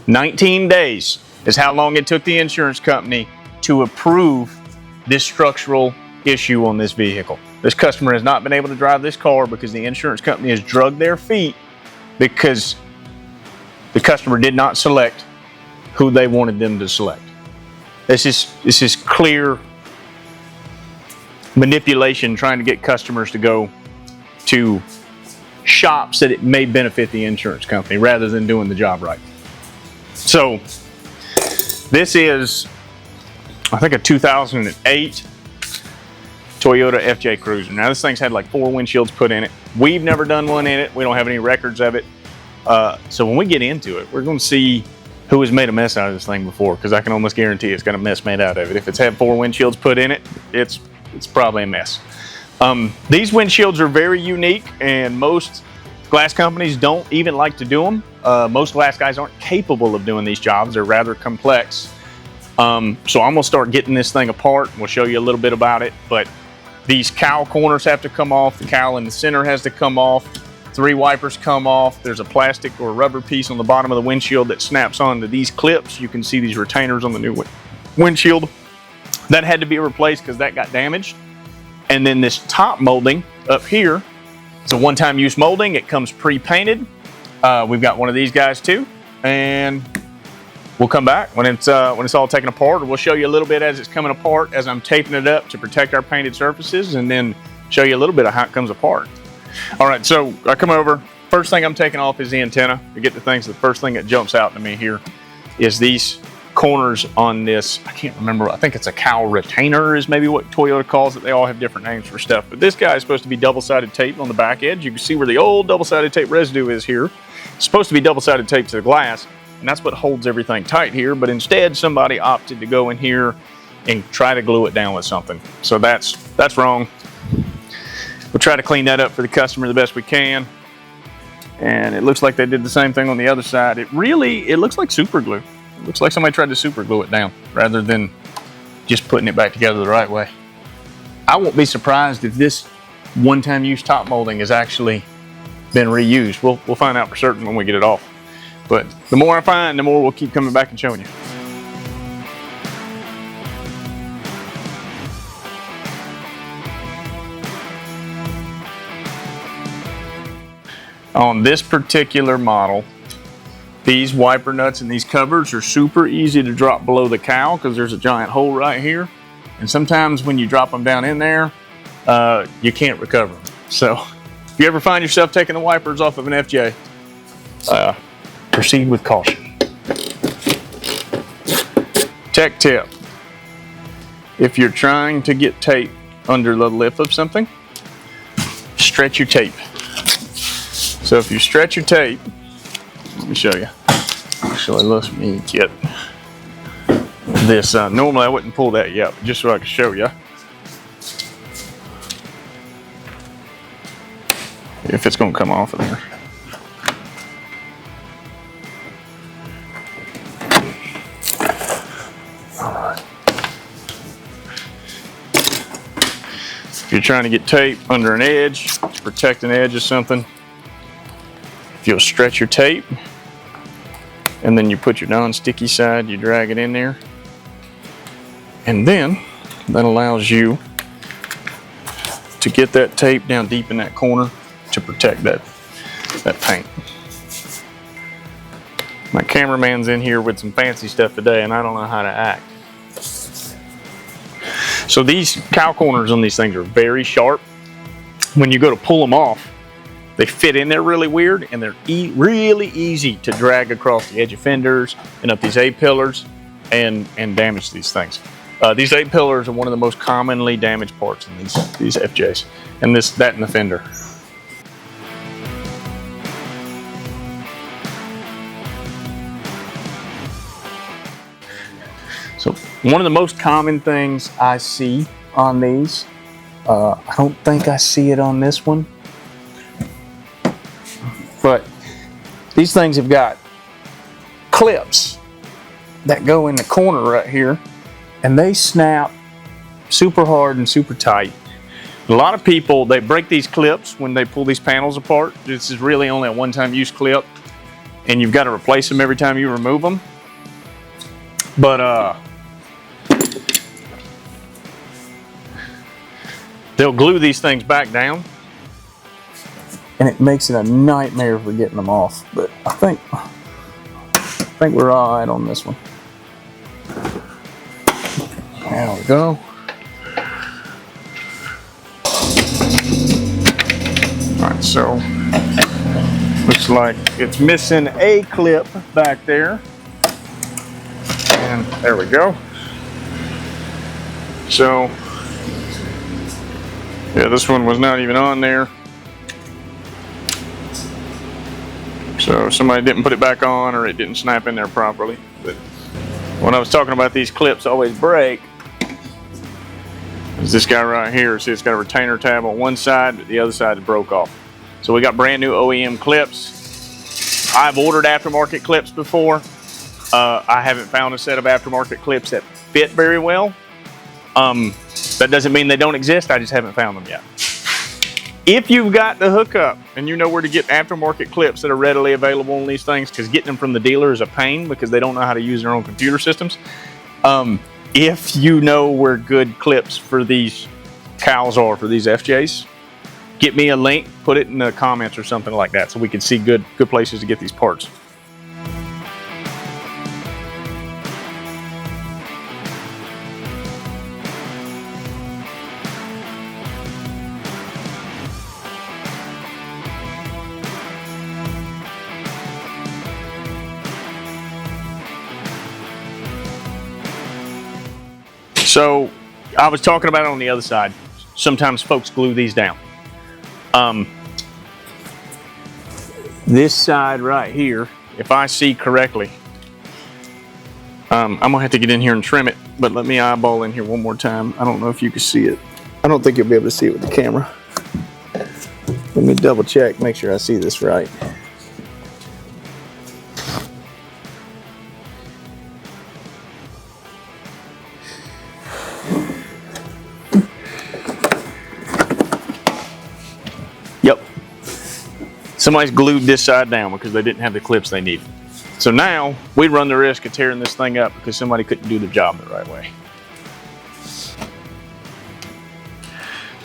19 days is how long it took the insurance company to approve this structural issue on this vehicle. This customer has not been able to drive this car because the insurance company has drugged their feet because the customer did not select who they wanted them to select. This is clear manipulation, trying to get customers to go to shops that it may benefit the insurance company rather than doing the job right. So this is, I think, a 2008 Toyota FJ Cruiser. Now this thing's had like 4 windshields put in it. We've never done one in it. We don't have any records of it. So when we get into it, we're going to see who has made a mess out of this thing before, because I can almost guarantee it's got a mess made out of it. If it's had 4 windshields put in it, it's probably a mess. These windshields are very unique, and most glass companies don't even like to do them. Most glass guys aren't capable of doing these jobs. They're rather complex. So I'm gonna start getting this thing apart, and we'll show you a little bit about it. But these cowl corners have to come off. The cowl in the center has to come off. 3 wipers come off. There's a plastic or rubber piece on the bottom of the windshield that snaps onto these clips. You can see these retainers on the new windshield. That had to be replaced because that got damaged. And then this top molding up here, it's a one-time use molding. It comes pre-painted. We've got one of these guys too, and we'll come back when it's all taken apart, or we'll show you a little bit as it's coming apart as I'm taping it up to protect our painted surfaces, and then show you a little bit of how it comes apart. All right, so I come over. First thing I'm taking off is the antenna. To get the things, the first thing that jumps out to me here is these corners on this. I can't remember. I think it's a cowl retainer is maybe what Toyota calls it. They all have different names for stuff. But this guy is supposed to be double-sided tape on the back edge. You can see where the old double-sided tape residue is here. It's supposed to be double-sided tape to the glass, and that's what holds everything tight here. But instead, somebody opted to go in here and try to glue it down with something. So that's wrong. We'll try to clean that up for the customer the best we can. And it looks like they did the same thing on the other side. It looks like super glue. It looks like somebody tried to super glue it down rather than just putting it back together the right way. I won't be surprised if this one-time use top molding has actually been reused. We'll find out for certain when we get it off. But the more I find, the more we'll keep coming back and showing you. On this particular model, these wiper nuts and these covers are super easy to drop below the cowl because there's a giant hole right here. And sometimes when you drop them down in there, you can't recover them. So if you ever find yourself taking the wipers off of an FJ, proceed with caution. Tech tip: if you're trying to get tape under the lip of something, stretch your tape. So if you stretch your tape, let me show you. Actually, let me get this. Normally I wouldn't pull that yet, but just so I can show you. If it's going to come off of there. All right. If you're trying to get tape under an edge, to protect an edge of something, if you'll stretch your tape, and then you put your non-sticky side, you drag it in there, and then that allows you to get that tape down deep in that corner to protect that paint. My cameraman's in here with some fancy stuff today, and I don't know how to act. So these cowl corners on these things are very sharp. When you go to pull them off, they fit in there really weird, and they're really easy to drag across the edge of fenders and up these A-pillars and damage these things. These A-pillars are one of the most commonly damaged parts in these FJs, and that and the fender. So one of the most common things I see on these, I don't think I see it on this one, but these things have got clips that go in the corner right here, and they snap super hard and super tight. A lot of people, they break these clips when they pull these panels apart. This is really only a one-time use clip. and you've got to replace them every time you remove them. But they'll glue these things back down, and it makes it a nightmare for getting them off. But I think we're all right on this one. There we go. All right, so looks like it's missing a clip back there. And there we go. So, yeah, this one was not even on there. So somebody didn't put it back on, or it didn't snap in there properly. But when I was talking about these clips always break, is this guy right here. See, it's got a retainer tab on one side, but the other side is broke off. So we got brand new OEM clips. I've ordered aftermarket clips before. I haven't found a set of aftermarket clips that fit very well. That doesn't mean they don't exist. I just haven't found them yet. If you've got the hookup and you know where to get aftermarket clips that are readily available on these things, because getting them from the dealer is a pain because they don't know how to use their own computer systems. If you know where good clips for these cowls are for these FJs, get me a link, put it in the comments or something like that so we can see good places to get these parts. So I was talking about it on the other side. Sometimes folks glue these down. This side right here, if I see correctly, I'm gonna have to get in here and trim it, but let me eyeball in here one more time. I don't know if you can see it. I don't think you'll be able to see it with the camera. Let me double check, make sure I see this right. Yep. Somebody's glued this side down because they didn't have the clips they needed. So now we run the risk of tearing this thing up because somebody couldn't do the job the right way.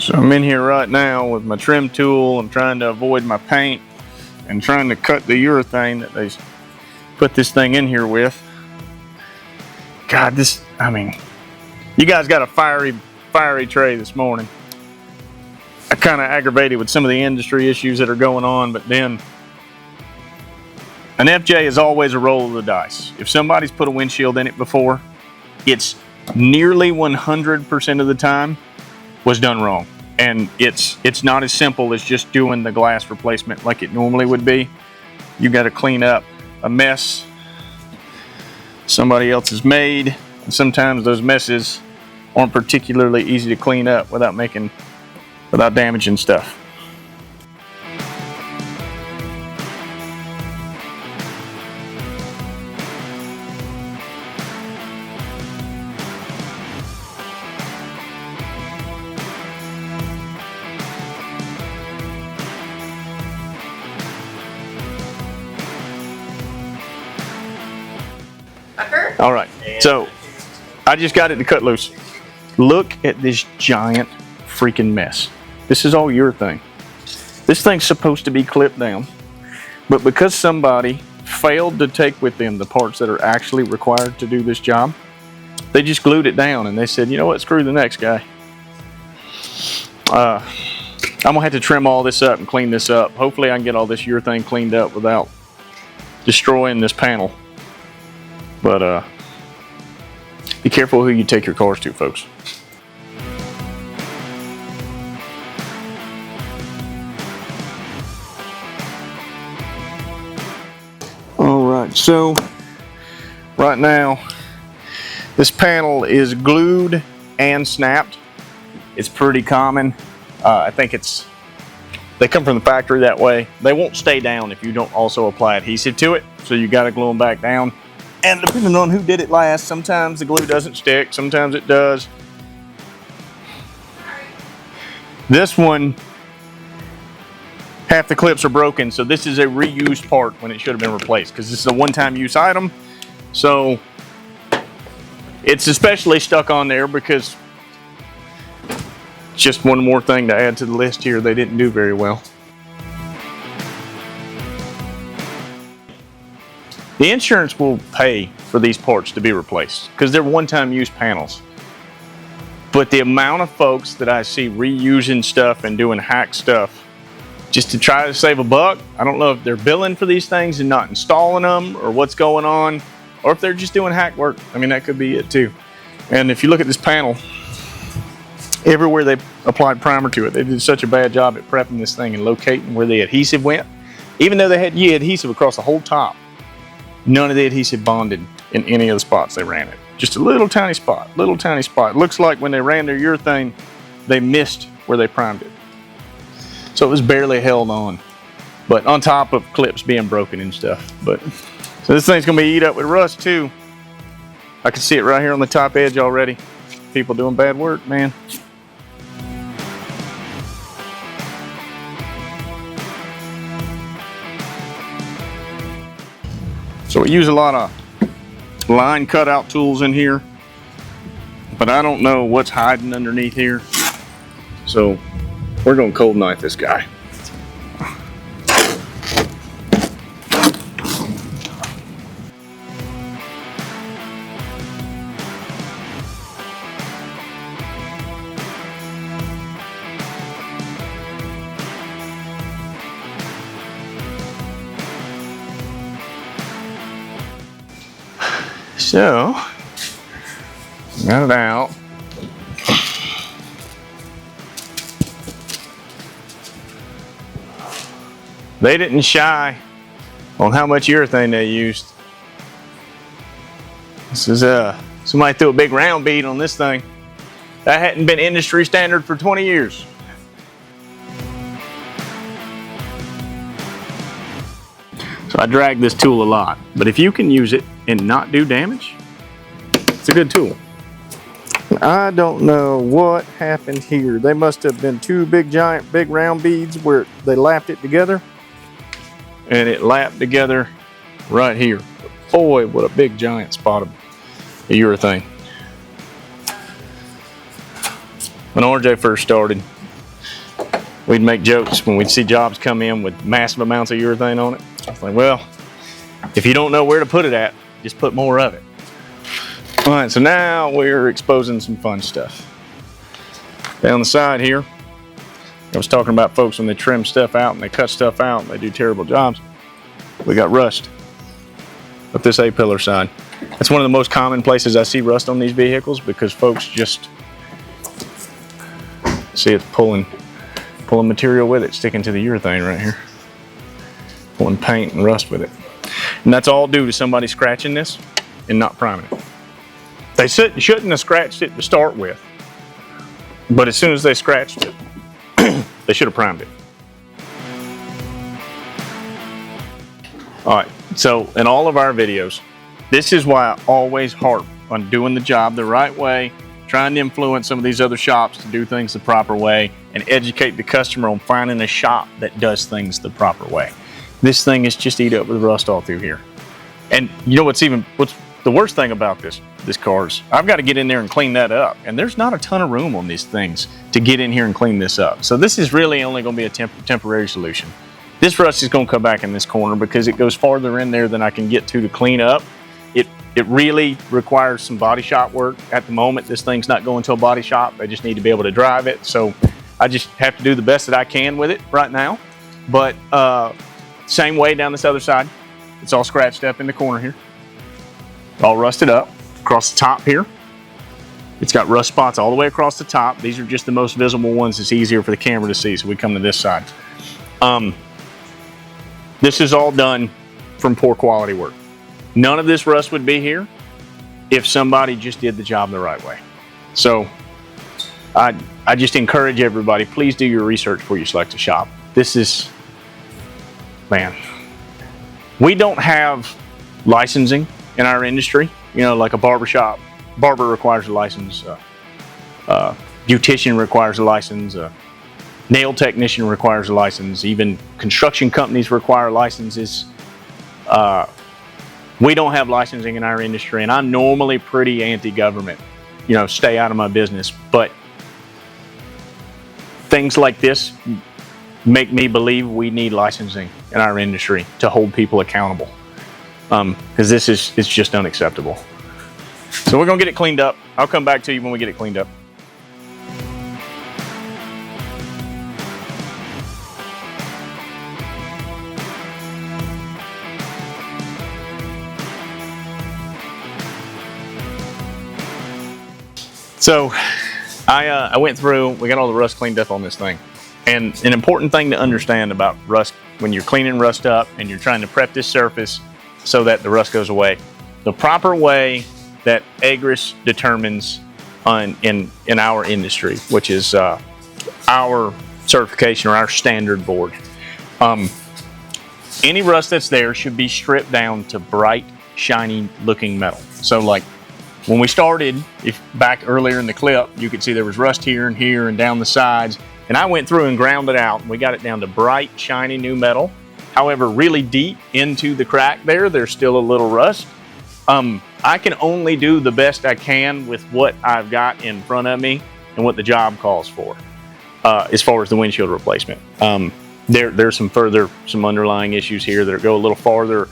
So I'm in here right now with my trim tool. I'm trying to avoid my paint and trying to cut the urethane that they put this thing in here with. God, you guys got a fiery Trey this morning. I kind of aggravated with some of the industry issues that are going on, but then an FJ is always a roll of the dice. If somebody's put a windshield in it before, it's nearly 100% of the time was done wrong. And it's not as simple as just doing the glass replacement like it normally would be. You got to clean up a mess somebody else has made, and sometimes those messes aren't particularly easy to clean up without damaging stuff. All right, so I just got it to cut loose. Look at this giant freaking mess. This is all urethane. This thing's supposed to be clipped down, but because somebody failed to take with them the parts that are actually required to do this job, they just glued it down and they said, you know what, screw the next guy. I'm gonna have to trim all this up and clean this up. Hopefully I can get all this urethane cleaned up without destroying this panel. But be careful who you take your cars to, folks. All right, so right now this panel is glued and snapped. It's pretty common. I think they come from the factory that way. They won't stay down if you don't also apply adhesive to it, so you got to glue them back down. And depending on who did it last, sometimes the glue doesn't stick, sometimes it does. This one, half the clips are broken, so this is a reused part when it should have been replaced, because this is a one-time use item. So it's especially stuck on there because just one more thing to add to the list here they didn't do very well. The insurance will pay for these parts to be replaced because they're one-time use panels. But the amount of folks that I see reusing stuff and doing hack stuff just to try to save a buck, I don't know if they're billing for these things and not installing them or what's going on, or if they're just doing hack work. I mean, that could be it too. And if you look at this panel, everywhere they applied primer to it, they did such a bad job at prepping this thing and locating where the adhesive went. Even though they had adhesive across the whole top, none of the adhesive bonded in any of the spots they ran it. Just a little tiny spot, little tiny spot. Looks like when they ran their urethane, they missed where they primed it. So it was barely held on, but on top of clips being broken and stuff. But so this thing's gonna be eat up with rust too. I can see it right here on the top edge already. People doing bad work, man. So we use a lot of line cutout tools in here, but I don't know what's hiding underneath here. So we're gonna cold knife this guy. So, got it out. They didn't shy on how much urethane they used. This is somebody threw a big round bead on this thing. That hadn't been industry standard for 20 years. So I drag this tool a lot, but if you can use it and not do damage, it's a good tool. I don't know what happened here. They must have been two big round beads where they lapped it together, and it lapped together right here. Boy, what a big giant spot of urethane. When RJ first started, we'd make jokes when we'd see jobs come in with massive amounts of urethane on it. I was like, well, if you don't know where to put it at, just put more of it. All right, so now we're exposing some fun stuff. Down the side here, I was talking about folks when they trim stuff out and they cut stuff out and they do terrible jobs. We got rust up this A-pillar side. That's one of the most common places I see rust on these vehicles because folks just see it's pulling material with it, sticking to the urethane right here. Pulling paint and rust with it. And that's all due to somebody scratching this and not priming it. They shouldn't have scratched it to start with, but as soon as they scratched it, they should have primed it. All right, so in all of our videos, this is why I always harp on doing the job the right way, trying to influence some of these other shops to do things the proper way, and educate the customer on finding a shop that does things the proper way. This thing is just eat up with rust all through here. And you know what's the worst thing about this car is I've got to get in there and clean that up. And there's not a ton of room on these things to get in here and clean this up. So this is really only going to be a temporary solution. This rust is going to come back in this corner because it goes farther in there than I can get to clean up. It really requires some body shop work. At the moment, this thing's not going to a body shop. They just need to be able to drive it. So I just have to do the best that I can with it right now. But same way down this other side. It's all scratched up in the corner here. All rusted up across the top here. It's got rust spots all the way across the top. These are just the most visible ones. It's easier for the camera to see, so we come to this side. This is all done from poor quality work. None of this rust would be here if somebody just did the job the right way. So I just encourage everybody, please do your research before you select a shop. This is, man, we don't have licensing in our industry. You know, like a barbershop, barber requires a license, beautician requires a license, nail technician requires a license. Even construction companies require licenses. We don't have licensing in our industry, and I'm normally pretty anti-government. You know, stay out of my business. But things like this make me believe we need licensing in our industry to hold people accountable. Because it's just unacceptable. So we're gonna get it cleaned up. I'll come back to you when we get it cleaned up. So I went through, we got all the rust cleaned up on this thing. And an important thing to understand about rust, when you're cleaning rust up and you're trying to prep this surface so that the rust goes away, the proper way that Agris determines in our industry, which is our certification or our standard board, any rust that's there should be stripped down to bright, shiny looking metal. So like when we started, if back earlier in the clip, you could see there was rust here and down the sides. And I went through and ground it out, and we got it down to bright, shiny new metal. However, really deep into the crack there's still a little rust. I can only do the best I can with what I've got in front of me and what the job calls for, as far as the windshield replacement. There's some underlying issues here that go a little farther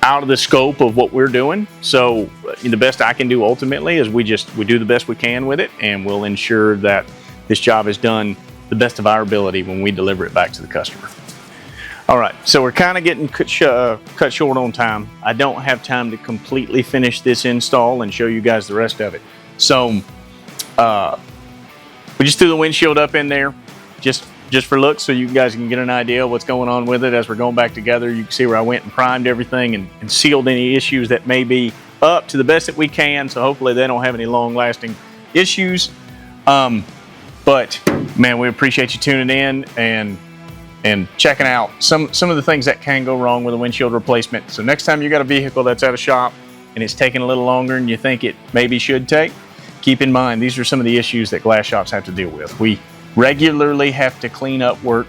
out of the scope of what we're doing. So the best I can do ultimately is we do the best we can with it, and we'll ensure that this job is done the best of our ability when we deliver it back to the customer. All right, so we're kind of getting cut short on time. I don't have time to completely finish this install and show you guys the rest of it. So we just threw the windshield up in there just for looks, so you guys can get an idea of what's going on with it as we're going back together. You can see where I went and primed everything and sealed any issues that may be up to the best that we can, so hopefully they don't have any long-lasting issues. But man, we appreciate you tuning in and checking out some of the things that can go wrong with a windshield replacement. So next time you got a vehicle that's at a shop and it's taking a little longer than you think it maybe should take, keep in mind these are some of the issues that glass shops have to deal with. We regularly have to clean up work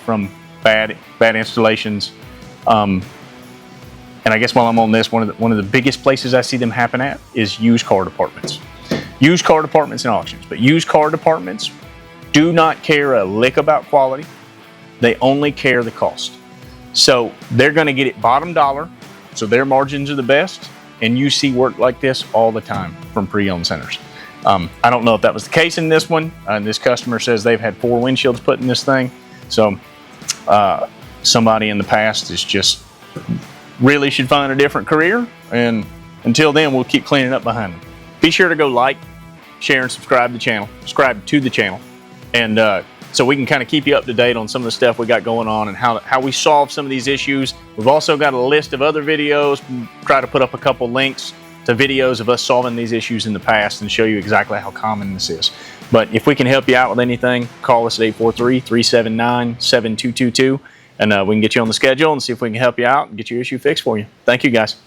from bad installations. And I guess while I'm on this, one of the biggest places I see them happen at is used car departments. Used car departments and auctions, but used car departments do not care a lick about quality. They only care the cost. So they're going to get it bottom dollar, so their margins are the best, and you see work like this all the time from pre-owned centers. I don't know if that was the case in this one. This customer says they've had 4 windshields put in this thing. So somebody in the past is just really should find a different career, and until then we'll keep cleaning up behind them. Be sure to go like, share, and subscribe to the channel, and so we can kind of keep you up to date on some of the stuff we got going on and how we solve some of these issues. We've also got a list of other videos. We'll try to put up a couple links to videos of us solving these issues in the past and show you exactly how common this is. But if we can help you out with anything, call us at 843-379-7222, and we can get you on the schedule and see if we can help you out and get your issue fixed for you. Thank you, guys.